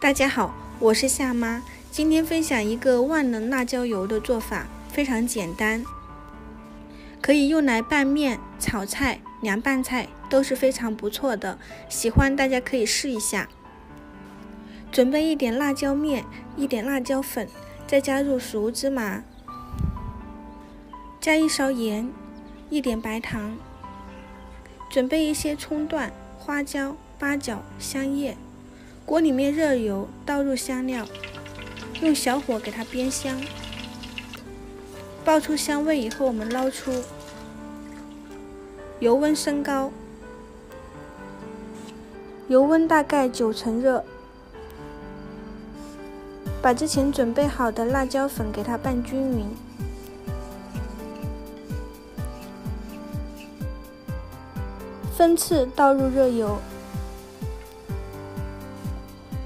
大家好，我是夏妈，今天分享一个万能辣椒油的做法，非常简单，可以用来拌面、炒菜、凉拌菜都是非常不错的，喜欢大家可以试一下。准备一点辣椒面，一点辣椒粉，再加入熟芝麻，加一勺盐，一点白糖，准备一些葱段、花椒、八角、香叶。锅里面热油，倒入香料，用小火给它煸香，爆出香味以后，我们捞出，油温升高，油温大概9成热，把之前准备好的辣椒粉给它拌均匀，分次倒入热油。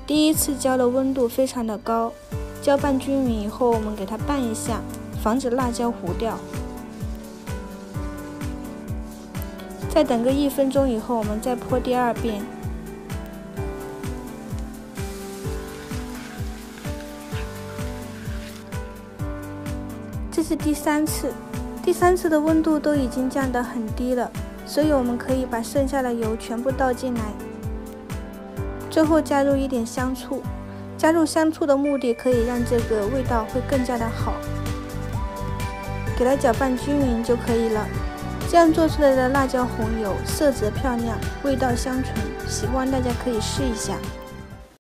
第一次浇的温度非常的高，浇拌均匀以后，我们给它拌一下，防止辣椒糊掉。再等个1分钟以后，我们再泼第二遍。这是第3次，第3次的温度都已经降得很低了，所以我们可以把剩下的油全部倒进来。最后加入一点香醋，加入香醋的目的可以让这个味道会更加的好。给它搅拌均匀就可以了。这样做出来的辣椒红油色泽漂亮，味道香醇，喜欢大家可以试一下。